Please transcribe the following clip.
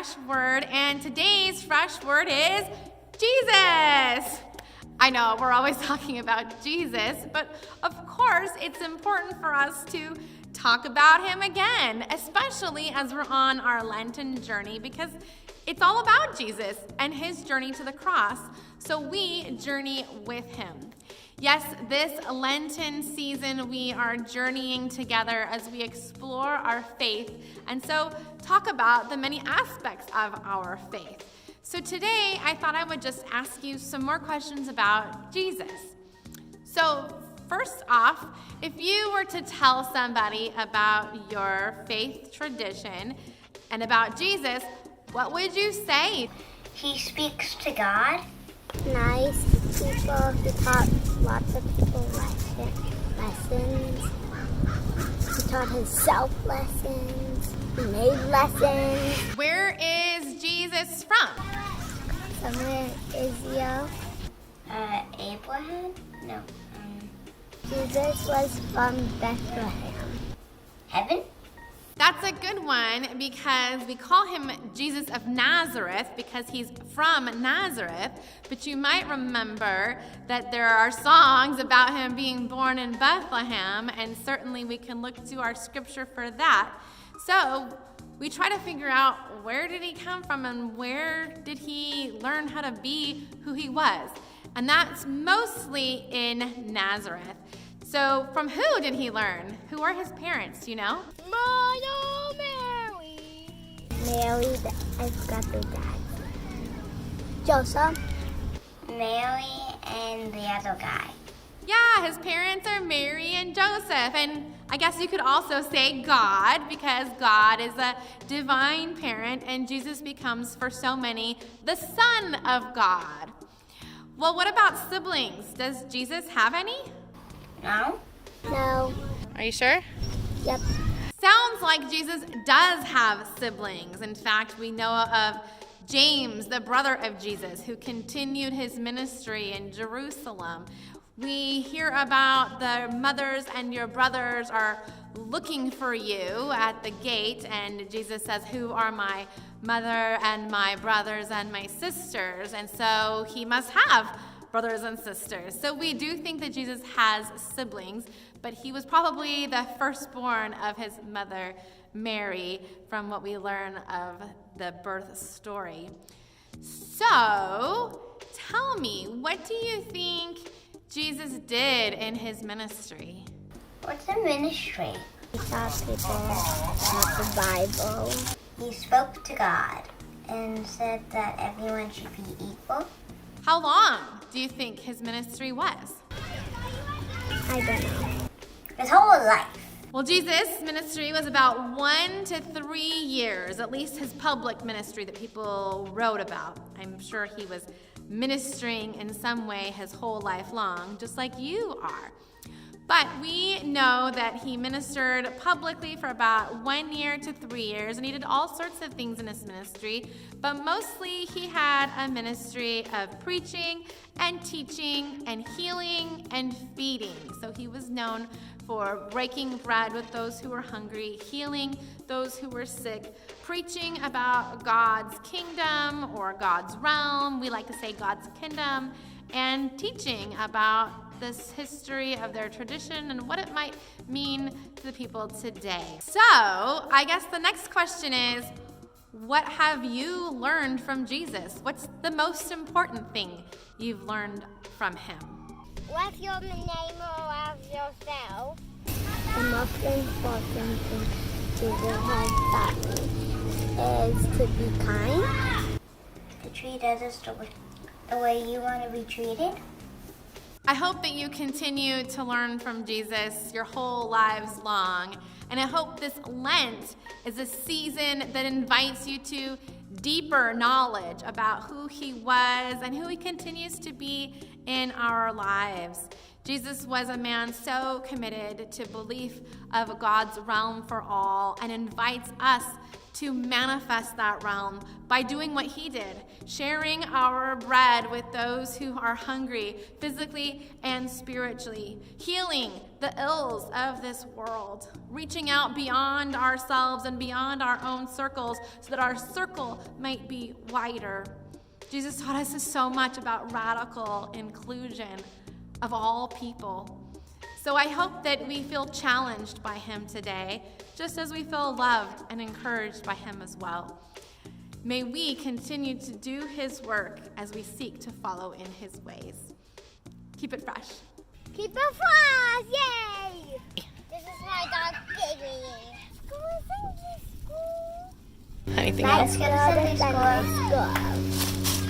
fresh word, and today's fresh word is Jesus. I know we're always talking about Jesus, but of course it's important for us to talk about him again, especially as we're on our Lenten journey, because it's all about Jesus and his journey to the cross. So we journey with him. Yes, this Lenten season we are journeying together as we explore our faith and so talk about the many aspects of our faith. So today I thought I would just ask you some more questions about Jesus. So first off, if you were to tell somebody about your faith tradition and about Jesus, what would you say? He speaks to God. Nice people. He taught lots of people lessons. He taught himself lessons. He made lessons. Where is Jesus from? Somewhere in Israel. Abraham? No. Jesus was from Bethlehem. Heaven? That's a good one because we call him Jesus of Nazareth because he's from Nazareth. But you might remember that there are songs about him being born in Bethlehem, and certainly we can look to our scripture for that. So we try to figure out where did he come from and where did he learn how to be who he was. And that's mostly in Nazareth. So from who did he learn? Who are his parents, do you know? Mary, I forgot their dad. Joseph. Mary and the other guy. Yeah, his parents are Mary and Joseph. And I guess you could also say God, because God is a divine parent, and Jesus becomes, for so many, the Son of God. Well, what about siblings? Does Jesus have any? No? No. Are you sure? Yep. Sounds like Jesus does have siblings. In fact, we know of James, the brother of Jesus, who continued his ministry in Jerusalem. We hear about the mothers and your brothers are looking for you at the gate, and Jesus says, "Who are my mother and my brothers and my sisters?" And so he must have brothers and sisters. So we do think that Jesus has siblings, but he was probably the firstborn of his mother, Mary, from what we learn of the birth story. So tell me, what do you think Jesus did in his ministry? What's a ministry? He taught people about the Bible. He spoke to God and said that everyone should be equal. How long do you think his ministry was? I don't know. His whole life. Well, Jesus' ministry was about 1 to 3 years, at least his public ministry that people wrote about. I'm sure he was ministering in some way his whole life long, just like you are. But we know that he ministered publicly for about 1 year to 3 years, and he did all sorts of things in his ministry, but mostly he had a ministry of preaching and teaching and healing and feeding. So he was known for breaking bread with those who were hungry, healing those who were sick, preaching about God's kingdom or God's realm, we like to say God's kingdom, and teaching about this history of their tradition and what it might mean to the people today. So, I guess the next question is, what have you learned from Jesus? What's the most important thing you've learned from him? What's your name or of yourself? The most important thing Jesus has taught me is to be kind. To treat others the way you want to be treated. I hope that you continue to learn from Jesus your whole lives long. And I hope this Lent is a season that invites you to deeper knowledge about who he was and who he continues to be in our lives. Jesus was a man so committed to belief of God's realm for all and invites us to manifest that realm by doing what he did, sharing our bread with those who are hungry, physically and spiritually, healing the ills of this world, reaching out beyond ourselves and beyond our own circles so that our circle might be wider. Jesus taught us so much about radical inclusion of all people. So I hope that we feel challenged by him today, just as we feel loved and encouraged by him as well. May we continue to do his work as we seek to follow in his ways. Keep it fresh. Keep it fresh! Yay! This is my dog, Baby. School. Anything Let's go to Sunday school. School.